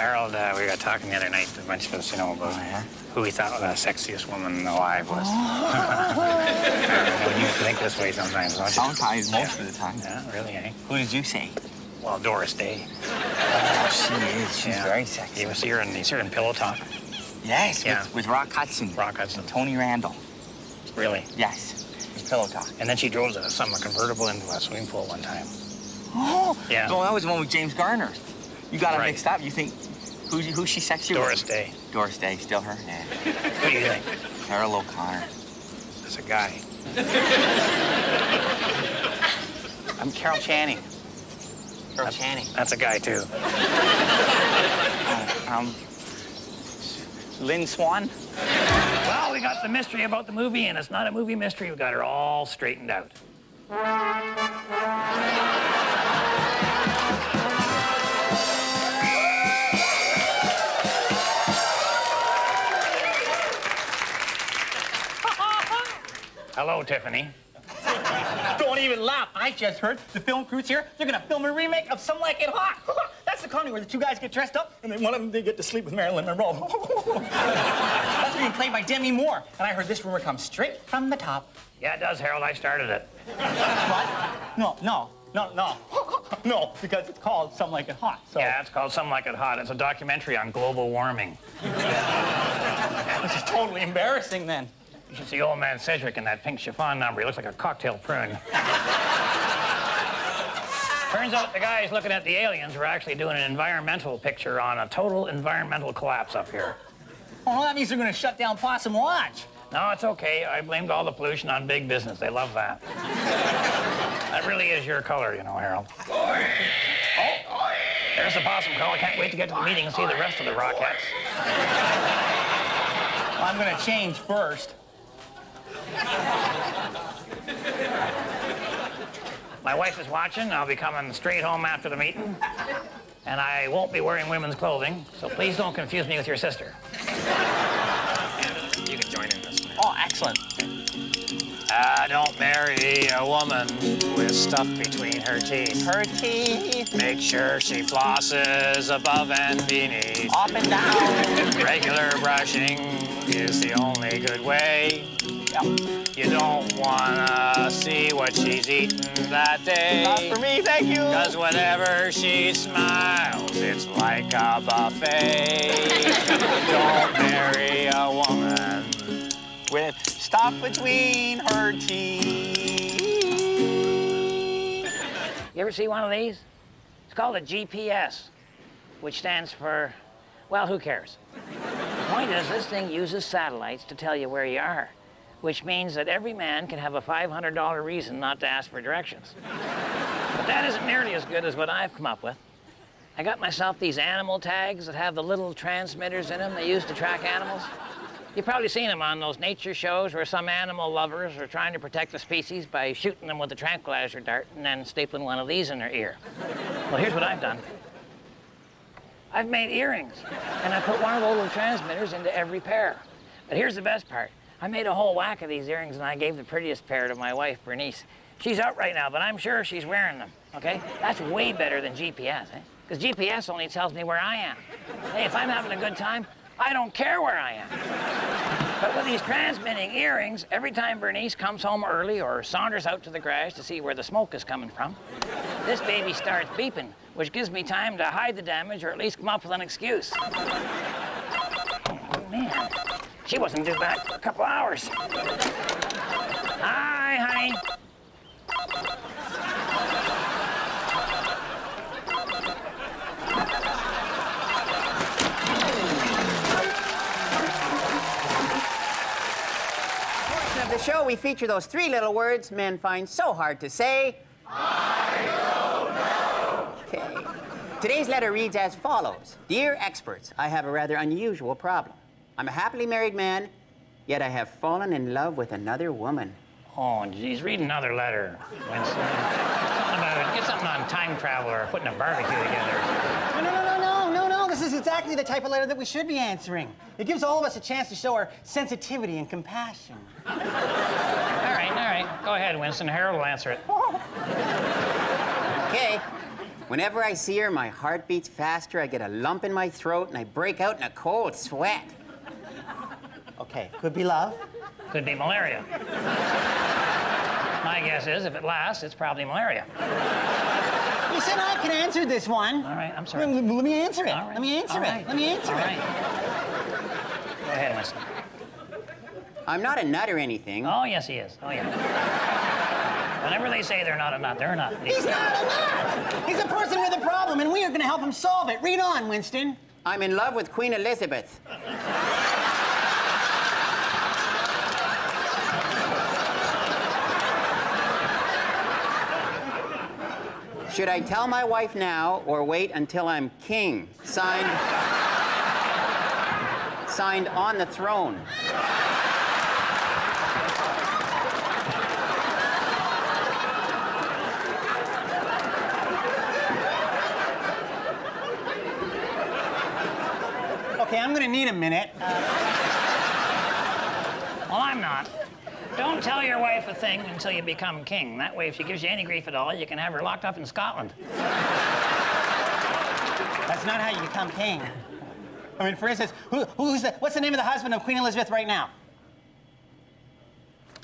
Harold, we got talking the other night, a bunch of us, about who we thought the sexiest woman alive was. You think this way sometimes, don't you? Sometimes, most of the time. Yeah, really, eh? Who did you say? Well, Doris Day. Oh, she is. She's very sexy. You see her in Pillow Talk? Yes, yeah. with Rock Hudson. Rock Hudson. Tony Randall. Really? Yes, with Pillow Talk. And then she drove some convertible into a swimming pool one time. Oh, yeah. Well, that was the one with James Garner. You got it mixed up. You think, who's she sexy with? Doris Day. Doris Day, still her? Yeah. Who do you think? Carol O'Connor. That's a guy. I'm Carol Channing. Carol Channing. That's a guy, too. Lynn Swan? Well, we got the mystery about the movie, and it's not a movie mystery. We got her all straightened out. Hello, Tiffany. Don't even laugh. I just heard the film crew's here. They're gonna film a remake of Some Like It Hot. That's the comedy where the two guys get dressed up and then one of them they get to sleep with Marilyn Monroe. That's being played by Demi Moore. And I heard this rumor comes straight from the top. Yeah, it does, Harold. I started it. What? No. No, because it's called Some Like It Hot. So. Yeah, it's called Some Like It Hot. It's a documentary on global warming. This is totally embarrassing then. You should see old man Cedric in that pink chiffon number. He looks like a cocktail prune. Turns out the guys looking at the aliens were actually doing an environmental picture on a total environmental collapse up here. Oh, no, that means they're gonna shut down Possum Lodge. No, it's okay. I blamed all the pollution on big business. They love that. That really is your color, Harold. Oh, there's the possum call. I can't wait to get to the meeting and see the rest of the Rockettes. Well, I'm gonna change first. My wife is watching. I'll be coming straight home after the meeting. And I won't be wearing women's clothing, so please don't confuse me with your sister. You can join in this. Oh, excellent. Don't marry a woman with stuff between her teeth. Her teeth. Make sure she flosses above and beneath. Up and down. Regular brushing is the only good way. Yep. You don't wanna see what she's eaten that day. Not for me, thank you. 'Cause whenever she smiles, it's like a buffet. Don't marry a woman with stuff between her teeth. You ever see one of these? It's called a GPS, which stands for, well, who cares? The point is, this thing uses satellites to tell you where you are, which means that every man can have a $500 reason not to ask for directions. But that isn't nearly as good as what I've come up with. I got myself these animal tags that have the little transmitters in them they use to track animals. You've probably seen them on those nature shows where some animal lovers are trying to protect the species by shooting them with a tranquilizer dart and then stapling one of these in their ear. Well, here's what I've done. I've made earrings, and I put one of those little transmitters into every pair. But here's the best part. I made a whole whack of these earrings, and I gave the prettiest pair to my wife, Bernice. She's out right now, but I'm sure she's wearing them, okay? That's way better than GPS, eh? Because GPS only tells me where I am. Hey, if I'm having a good time, I don't care where I am. But with these transmitting earrings, every time Bernice comes home early or saunters out to the garage to see where the smoke is coming from, this baby starts beeping, which gives me time to hide the damage or at least come up with an excuse. Oh, man. She wasn't due back for a couple hours. Hi, honey. Portion of the show, we feature those three little words men find so hard to say. I don't know. Okay. Today's letter reads as follows. Dear experts, I have a rather unusual problem. I'm a happily married man, yet I have fallen in love with another woman. Oh, geez, read another letter, Winston. Get something on time travel or putting a barbecue together. No. This is exactly the type of letter that we should be answering. It gives all of us a chance to show our sensitivity and compassion. All right. Go ahead, Winston. Harold will answer it. Okay. Whenever I see her, my heart beats faster, I get a lump in my throat, and I break out in a cold sweat. Okay, could be love. Could be malaria. My guess is if it lasts, it's probably malaria. You said I can answer this one. All right, I'm sorry. Let me answer it. All right. Let me answer All it. right. Let me answer All it. right. Go ahead, my son. I'm not a nut or anything. Oh, yes, he is. Oh, yeah. Whenever they say they're not a nut, they're a nut. He's not a nut. He's a person with a problem, and we are going to help him solve it. Read on, Winston. I'm in love with Queen Elizabeth. Should I tell my wife now or wait until I'm king? Signed on the throne. Okay, I'm going to need a minute. Well, I'm not. Don't tell your wife a thing until you become king. That way, if she gives you any grief at all, you can have her locked up in Scotland. That's not how you become king. I mean, for instance, what's the name of the husband of Queen Elizabeth right now?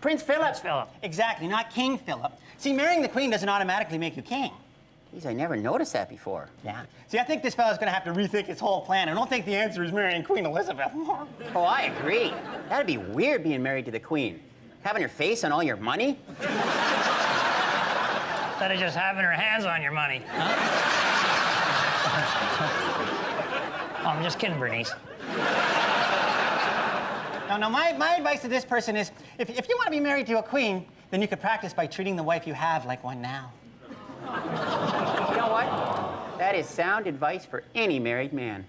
Prince Philip. Prince Philip. Exactly, not King Philip. See, marrying the Queen doesn't automatically make you king. Geez, I never noticed that before. Yeah. See, I think this fellow's gonna have to rethink his whole plan. I don't think the answer is marrying Queen Elizabeth. Oh, I agree. That'd be weird being married to the Queen. Having her face on all your money? Instead of just having her hands on your money. Huh? Oh, I'm just kidding, Bernice. No, my advice to this person is, if you want to be married to a queen, then you could practice by treating the wife you have like one now. You know what? That is sound advice for any married man.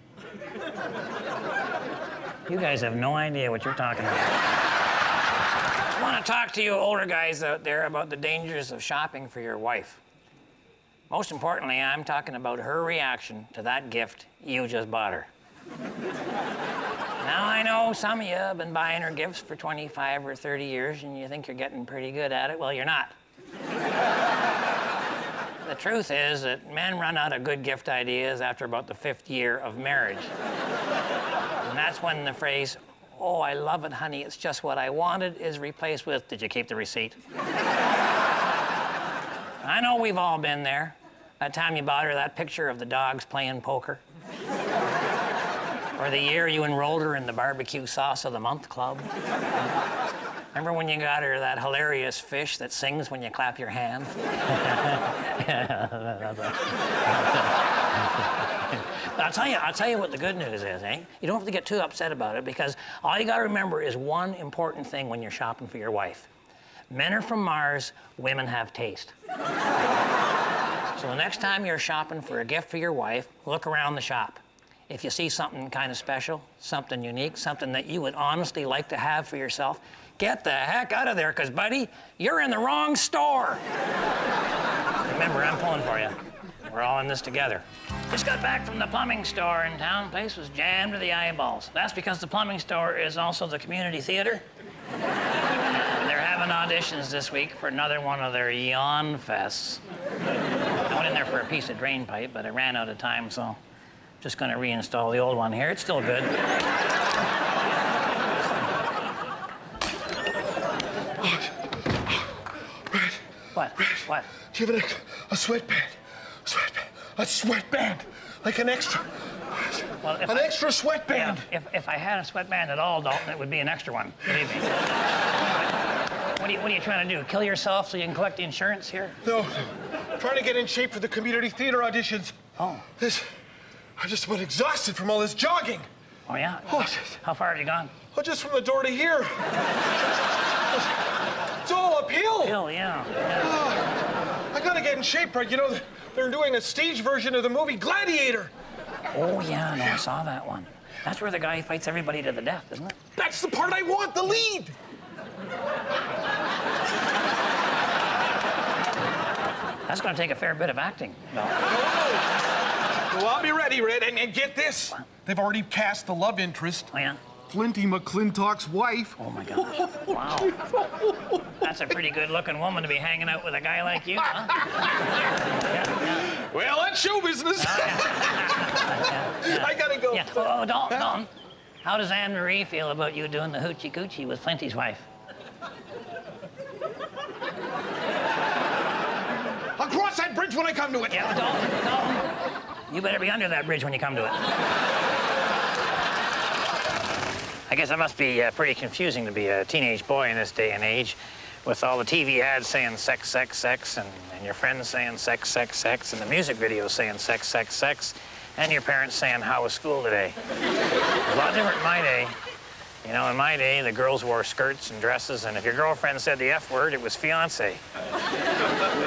You guys have no idea what you're talking about. I want to talk to you older guys out there about the dangers of shopping for your wife. Most importantly, I'm talking about her reaction to that gift you just bought her. Now, I know some of you have been buying her gifts for 25 or 30 years and you think you're getting pretty good at it. Well, you're not. The truth is that men run out of good gift ideas after about the 5th year of marriage. And that's when the phrase, "Oh, I love it, honey, it's just what I wanted," is replaced with, "Did you keep the receipt?" I know we've all been there. That time you bought her that picture of the dogs playing poker. Or the year you enrolled her in the barbecue sauce of the month club. Remember when you got her that hilarious fish that sings when you clap your hands? I'll tell you what the good news is, eh? You don't have to get too upset about it because all you gotta remember is one important thing when you're shopping for your wife. Men are from Mars, women have taste. So the next time you're shopping for a gift for your wife, look around the shop. If you see something kind of special, something unique, something that you would honestly like to have for yourself, get the heck out of there, because, buddy, you're in the wrong store. Remember, I'm pulling for you. We're all in this together. Just got back from the plumbing store in town. Place was jammed to the eyeballs. That's because the plumbing store is also the community theater. They're having auditions this week for another one of their yawn fests. I went in there for a piece of drain pipe, but I ran out of time, so just gonna reinstall the old one here. It's still good. Red. What? What? Do you have a sweatband? A sweatband. Like an extra. Well, An extra sweatband. Yeah, if I had a sweatband at all, Dalton, it would be an extra one. Believe me. What are you trying to do? Kill yourself so you can collect the insurance here? No. Trying to get in shape for the community theater auditions. Oh. I'm just about exhausted from all this jogging. Oh, yeah? Oh, How far have you gone? oh, just from the door to here. It's all uphill. Hill, yeah. I gotta get in shape, right? You know, they're doing a stage version of the movie Gladiator. Oh, yeah, no, I saw that one. That's where the guy fights everybody to the death, isn't it? That's the part I want, the lead. That's going to take a fair bit of acting. No. Well, I'll be ready, Red. And get this. They've already cast the love interest. Oh, yeah? Flinty McClintock's wife. Oh, my gosh. Wow. That's a pretty good-looking woman to be hanging out with a guy like you, huh? Yeah. Well, that's show business. I gotta go. Yeah. Oh, Dalton. How does Anne Marie feel about you doing the hoochie coochie with Flinty's wife? I'll cross that bridge when I come to it. Yeah, Dalton. You better be under that bridge when you come to it. I guess it must be pretty confusing to be a teenage boy in this day and age with all the TV ads saying sex, sex, sex, and your friends saying sex, sex, sex, and the music videos saying sex, sex, sex, and your parents saying, how was school today? It was a lot different in my day. You know, in my day, the girls wore skirts and dresses, and if your girlfriend said the F word, it was fiancé.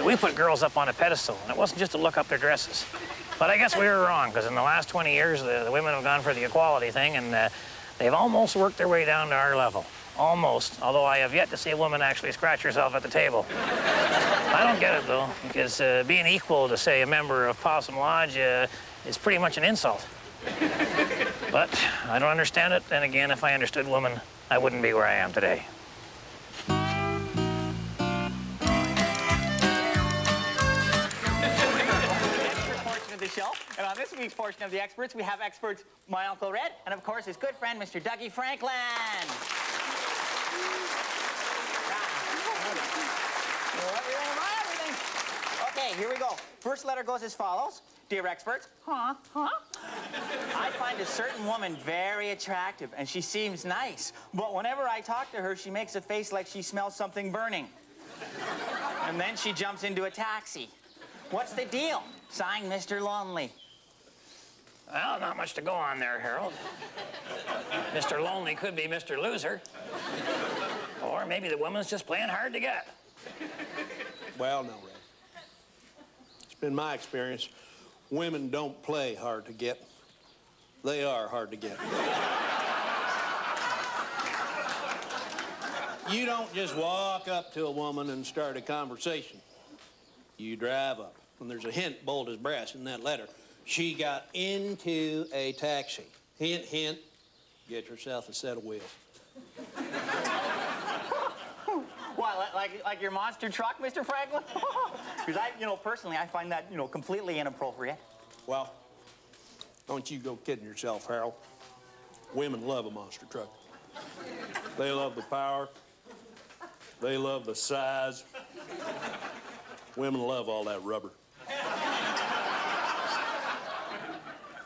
We put girls up on a pedestal, and it wasn't just to look up their dresses. But I guess we were wrong, because in the last 20 years, the women have gone for the equality thing, and they've almost worked their way down to our level. Almost, although I have yet to see a woman actually scratch herself at the table. I don't get it, though, because being equal to, say, a member of Possum Lodge is pretty much an insult. But I don't understand it, and again, if I understood women, I wouldn't be where I am today. The show. And on this week's portion of the experts, we have experts my Uncle Red and, of course, his good friend, Mr. Dougie Franklin. Okay, here we go. First letter goes as follows. Dear experts, I find a certain woman very attractive, and she seems nice. But whenever I talk to her, she makes a face like she smells something burning. And then she jumps into a taxi. What's the deal? Signed, Mr. Lonely. Well, not much to go on there, Harold. Mr. Lonely could be Mr. Loser. Or maybe the woman's just playing hard to get. Well, no, Red. It's been my experience. Women don't play hard to get. They are hard to get. You don't just walk up to a woman and start a conversation. You drive up. And there's a hint, bold as brass, in that letter. She got into a taxi. Hint, hint, get yourself a set of wheels. What, like your monster truck, Mr. Franklin? Because personally, I find that, completely inappropriate. Well, don't you go kidding yourself, Harold. Women love a monster truck. They love the power. They love the size. Women love all that rubber.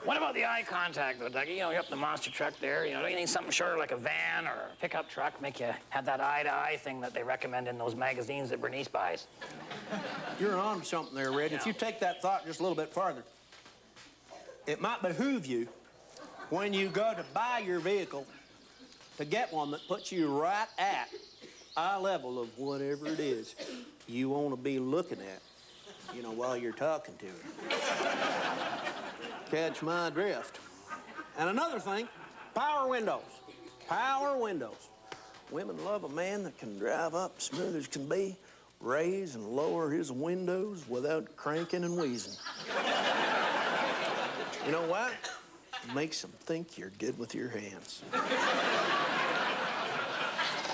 What about the eye contact, though, Dougie? You're up the monster truck there. Don't you need something shorter like a van or a pickup truck? Make you have that eye-to-eye thing that they recommend in those magazines that Bernice buys. You're on to something there, Red. If you take that thought just a little bit farther, it might behoove you, when you go to buy your vehicle, to get one that puts you right at eye level of whatever it is you want to be looking at, while you're talking to her. Catch my drift. And another thing, power windows. Power windows. Women love a man that can drive up smooth as can be, raise and lower his windows without cranking and wheezing. You know what? It makes them think you're good with your hands.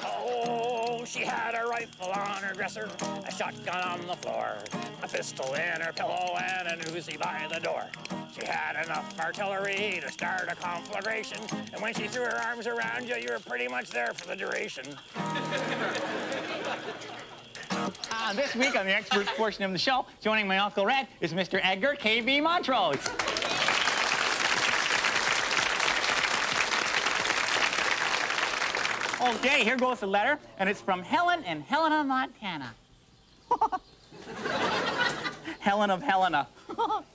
Oh, she had a rifle on her dresser, a shotgun on the floor, a pistol in her pillow, and an Uzi by the door. She had enough artillery to start a conflagration, and when she threw her arms around you, you were pretty much there for the duration. This week on the experts portion of the show, joining my Uncle Red is Mr. Edgar K.B. Montrose. Okay, here goes the letter, and it's from Helen in Helena, Montana. Helen of Helena.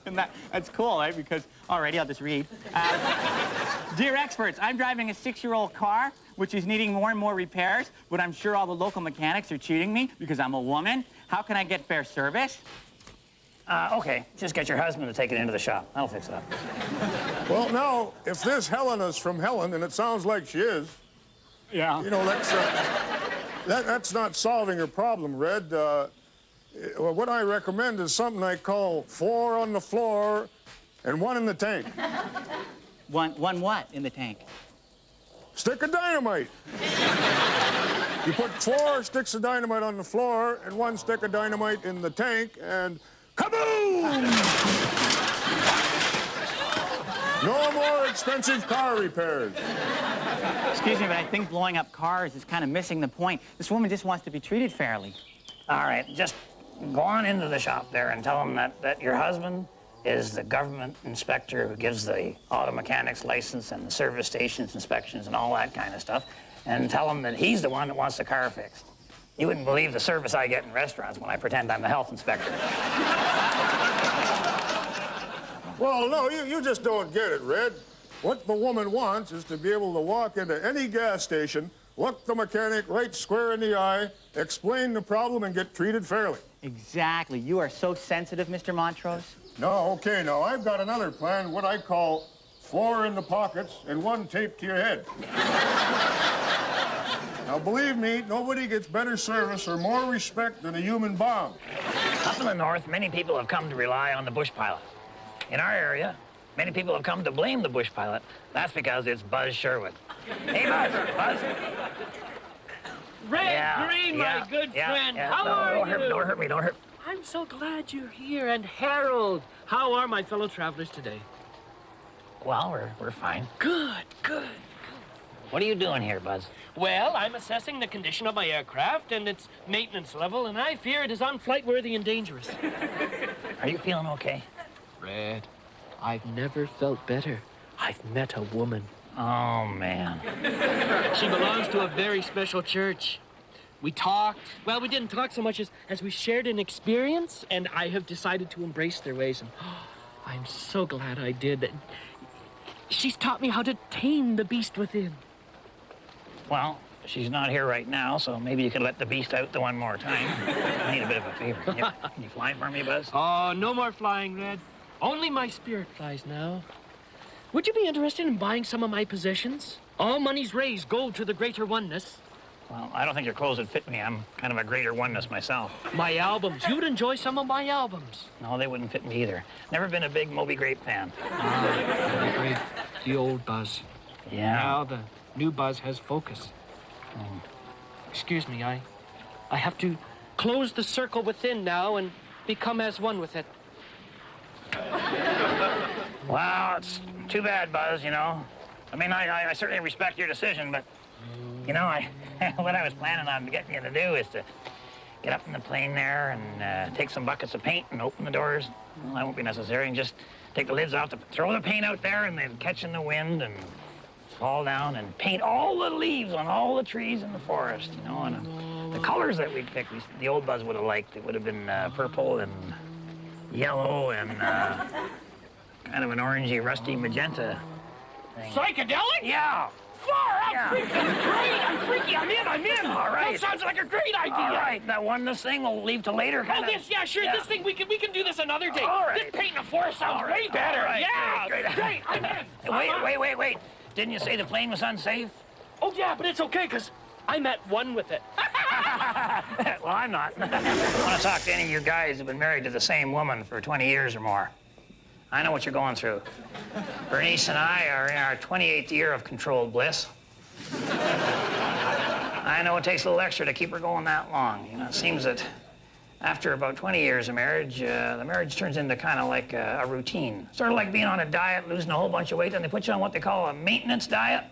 And that's cool, right? Because, alrighty, I'll just read. Dear experts, I'm driving a 6-year-old car, which is needing more and more repairs, but I'm sure all the local mechanics are cheating me because I'm a woman. How can I get fair service? Okay, just get your husband to take it into the shop. I'll fix it up. Well, now, if this Helena's from Helen, and it sounds like she is, Yeah. that's not solving her problem, Red. What I recommend is something I call 4 on the floor and 1 in the tank. One what in the tank? Stick of dynamite. You put 4 sticks of dynamite on the floor and 1 stick of dynamite in the tank, and kaboom! No more expensive car repairs. Excuse me, but I think blowing up cars is kind of missing the point. This woman just wants to be treated fairly. All right, just go on into the shop there and tell them that your husband is the government inspector who gives the auto mechanics license and the service stations inspections and all that kind of stuff, and tell him that he's the one that wants the car fixed. You wouldn't believe the service I get in restaurants when I pretend I'm the health inspector. Well, no, you just don't get it, Red. What the woman wants is to be able to walk into any gas station, look the mechanic right square in the eye, explain the problem, and get treated fairly. Exactly. You are so sensitive, Mr. Montrose. No, okay, now, I've got another plan, what I call 4 in the pockets and 1 taped to your head. Now, believe me, nobody gets better service or more respect than a human bomb. Up in the north, many people have come to rely on the bush pilot. In our area, many people have come to blame the bush pilot. That's because it's Buzz Sherwood. Hey, Buzz. Red Green, my good friend. How are you? Don't hurt me. I'm so glad you're here. And Harold, how are my fellow travelers today? Well, we're fine. Good. What are you doing here, Buzz? Well, I'm assessing the condition of my aircraft and its maintenance level, and I fear it is unflight-worthy and dangerous. Are you feeling okay? Red, I've never felt better. I've met a woman. Oh, man. She belongs to a very special church. We talked. Well, we didn't talk so much as we shared an experience, and I have decided to embrace their ways. And I'm so glad I did. She's taught me how to tame the beast within. Well, she's not here right now, so maybe you could let the beast out the one more time. I need a bit of a favor. Can you fly for me, Buzz? Oh, no more flying, Red. Only my spirit flies now. Would you be interested in buying some of my possessions? All monies raised go to the greater oneness. Well, I don't think your clothes would fit me. I'm kind of a greater oneness myself. My albums. You would enjoy some of my albums. No, they wouldn't fit me either. Never been a big Moby Grape fan. Moby Grape, the old Buzz. Yeah. Now the new Buzz has focus. Excuse me, I have to close the circle within now and become as one with it. Well, it's too bad, Buzz, you know. I mean, I certainly respect your decision, but, you know, what I was planning on getting you to do is to get up in the plane there and take some buckets of paint and open the doors. Well, that won't be necessary, and just take the lids off, throw the paint out there, and then catch in the wind and fall down and paint all the leaves on all the trees in the forest, you know. And the colors that we picked, the old Buzz would have liked. It would have been purple and yellow and kind of an orangey, rusty magenta thing. Psychedelic? Yeah. Far out! Yeah. Freaking great! I'm freaky! I'm in! All right. That sounds like a great idea! All right, that oneness thing we'll leave till later. Oh, this, yeah, sure. Yeah. This thing, we can do this another day. All right. This painting a forest sounds way better. All right. Yeah, Great. I'm in. Wait. Didn't you say the plane was unsafe? Oh, yeah, but it's okay, because I'm at one with it. Well, I'm not. I want to talk to any of you guys who've been married to the same woman for 20 years or more. I know what you're going through. Bernice and I are in our 28th year of controlled bliss. I know it takes a little extra to keep her going that long. You know, it seems that after about 20 years of marriage, the marriage turns into kind of like a routine. Sort of like being on a diet, losing a whole bunch of weight, and they put you on what they call a maintenance diet.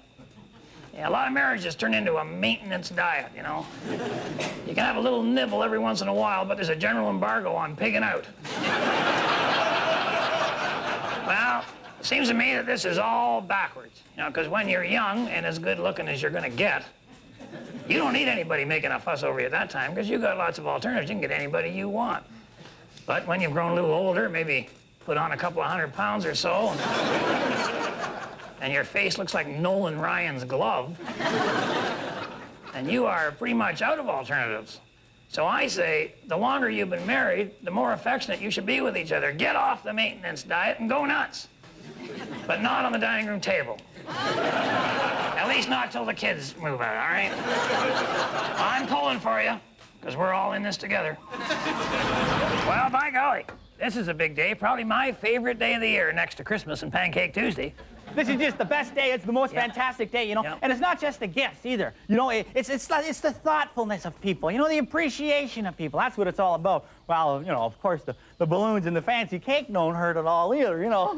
Yeah, a lot of marriages turn into a maintenance diet, you know. You can have a little nibble every once in a while, but there's a general embargo on pigging out. Well, it seems to me that this is all backwards, you know, because when you're young and as good looking as you're going to get, you don't need anybody making a fuss over you at that time, because you've got lots of alternatives. You can get anybody you want. But when you've grown a little older, maybe put on a couple of 100 pounds or so, and your face looks like Nolan Ryan's glove, and you are pretty much out of alternatives. So I say, the longer you've been married, the more affectionate you should be with each other. Get off the maintenance diet and go nuts. But not on the dining room table. At least not till the kids move out, all right? I'm pulling for you, because we're all in this together. Well, by golly, this is a big day. Probably my favorite day of the year, next to Christmas and Pancake Tuesday. This is just the best day. It's the most fantastic day, you know. Yep. And it's not just the gifts either. You know, it's the thoughtfulness of people. You know, the appreciation of people. That's what it's all about. Well, you know, of course, the balloons and the fancy cake don't hurt at all either, you know.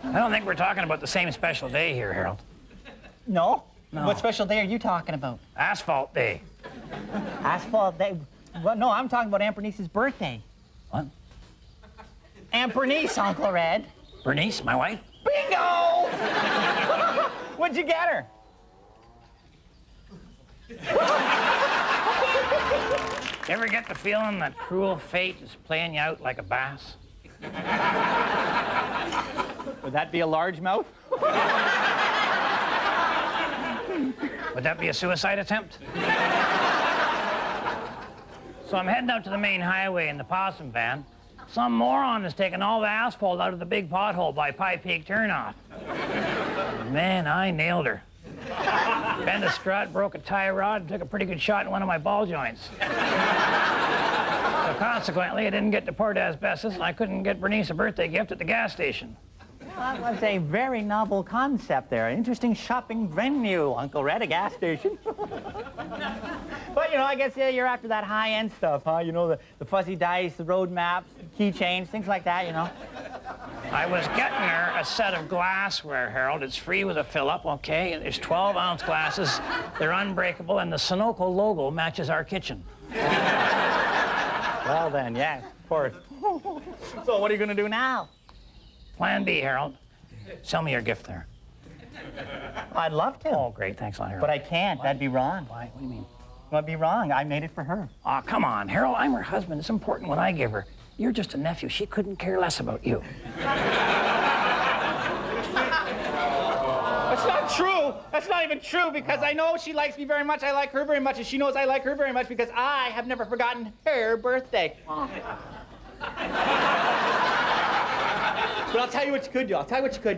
I don't think we're talking about the same special day here, Harold. No? No. What special day are you talking about? Asphalt Day. Asphalt Day? Well, no, I'm talking about Aunt Bernice's birthday. What? Aunt Bernice, Uncle Red. Bernice, my wife? Bingo! What'd you get her? You ever get the feeling that cruel fate is playing you out like a bass? Would that be a largemouth? Would that be a suicide attempt? So I'm heading out to the main highway in the possum van. Some moron has taken all the asphalt out of the big pothole by Pie Peak turnoff. Man, I nailed her. Bent a strut, broke a tie rod, and took a pretty good shot in one of my ball joints. So consequently, I didn't get to Port Asbestos, and I couldn't get Bernice a birthday gift at the gas station. That was a very novel concept there. An interesting shopping venue, Uncle Red, a gas station. But, you know, I guess you're after that high-end stuff, huh? You know, the fuzzy dice, the road maps, keychains, things like that, you know? I was getting her a set of glassware, Harold. It's free with a fill-up, okay? And there's 12-ounce glasses. They're unbreakable, and the Sunoco logo matches our kitchen. Well, then, yes, of course. So what are you going to do now? Plan B, Harold. Sell me your gift there. I'd love to. Oh, great. Thanks a lot, Harold. But I can't. That'd be wrong. Why? What do you mean? That'd be wrong. I made it for her. Aw, come on, Harold. I'm her husband. It's important what I give her. You're just a nephew. She couldn't care less about you. That's not true. That's not even true because I know she likes me very much. I like her very much, and she knows I like her very much because I have never forgotten her birthday. But I'll tell you what you could do.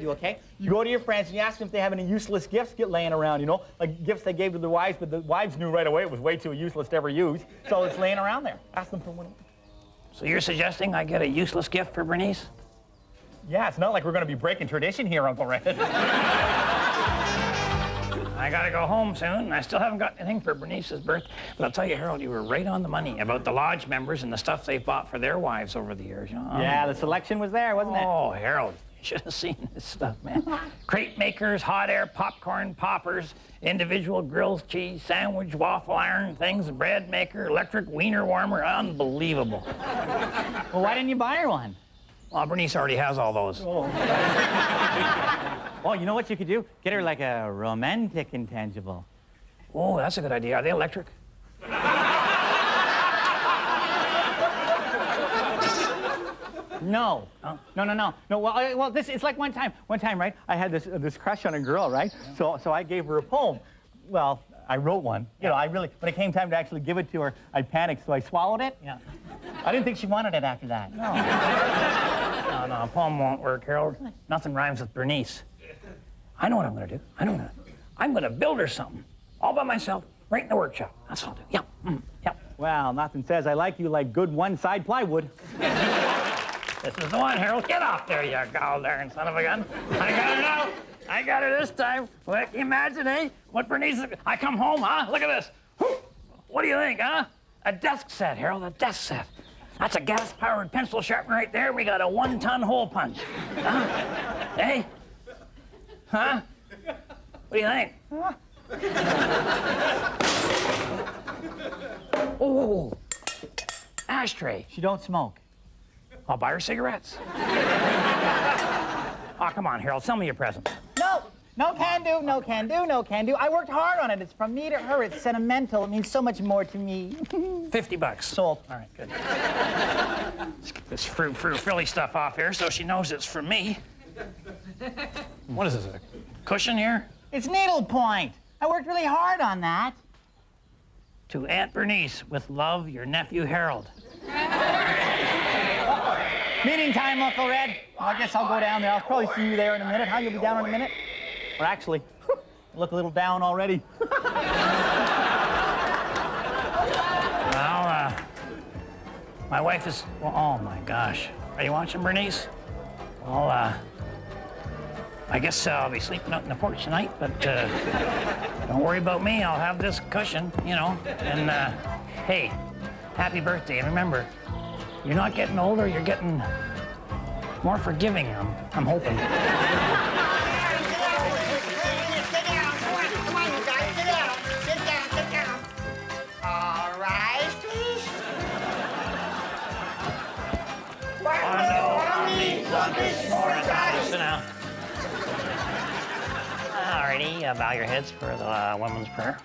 Okay? You go to your friends and you ask them if they have any useless gifts laying around, you know? Like gifts they gave to their wives, but the wives knew right away it was way too useless to ever use. So it's laying around there. Ask them for one. So you're suggesting I get a useless gift for Bernice? Yeah, it's not like we're going to be breaking tradition here, Uncle Red. I gotta go home soon, and I still haven't got anything for Bernice's birthday. But I'll tell you, Harold, you were right on the money about the lodge members and the stuff they've bought for their wives over the years. You know? Yeah, the selection was there, wasn't it? Oh, Harold, you should have seen this stuff, man. Crate makers, hot air popcorn poppers, individual grills, cheese, sandwich, waffle iron things, bread maker, electric wiener warmer. Unbelievable. Well, why didn't you buy her one? Well, Bernice already has all those. Oh. Oh, you know what you could do? Get her like a romantic intangible. Oh, that's a good idea. Are they electric? No. Oh. No. Well, it's like one time, right? I had this crush on a girl, right? Yeah. So I gave her a poem. Well, I wrote one. You know, when it came time to actually give it to her, I panicked, so I swallowed it. Yeah. I didn't think she wanted it after that. No, a poem won't work, Harold. Nothing rhymes with Bernice. I know what I'm gonna do. I'm gonna build her something, all by myself, right in the workshop. That's what I'll do. Yep. Yep. Well, nothing says I like you like good one-side plywood. This is the one, Harold. Get off there, you gall darn son of a gun. I got her now. I got her this time. Well, can you imagine, eh? What Bernice, I come home, huh? Look at this. What do you think, huh? A desk set, Harold, a desk set. That's a gas-powered pencil sharpener right there. We got a 1-ton hole punch. Huh? Hey? Huh? What do you think? Oh, ashtray. She don't smoke. I'll buy her cigarettes. Oh, come on, Harold, sell me your present. No can do. I worked hard on it. It's from me to her. It's sentimental. It means so much more to me. $50. Sold. All right, good. Let's get this frilly stuff off here so she knows it's from me. What is this, a cushion here? It's needlepoint. I worked really hard on that. To Aunt Bernice, with love, your nephew Harold. Meeting time, Uncle Red. Well, I guess I'll go down there. I'll probably see you there in a minute. Huh? You'll be down in a minute? Or actually, you look a little down already. Well, my wife is, well, oh my gosh. Are you watching, Bernice? Well, I guess I'll be sleeping out in the porch tonight, but don't worry about me. I'll have this cushion, you know. And hey, happy birthday. And remember, you're not getting older, you're getting more forgiving, I'm hoping. Sit down. Come on, you guys. Sit down. All right, please. Sit down. Alrighty, bow your heads for the woman's prayer.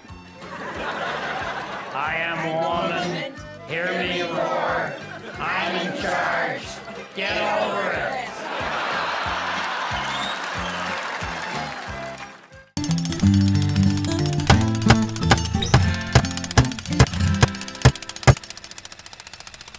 I am a woman. Hear me roar. I'm in charge. Get over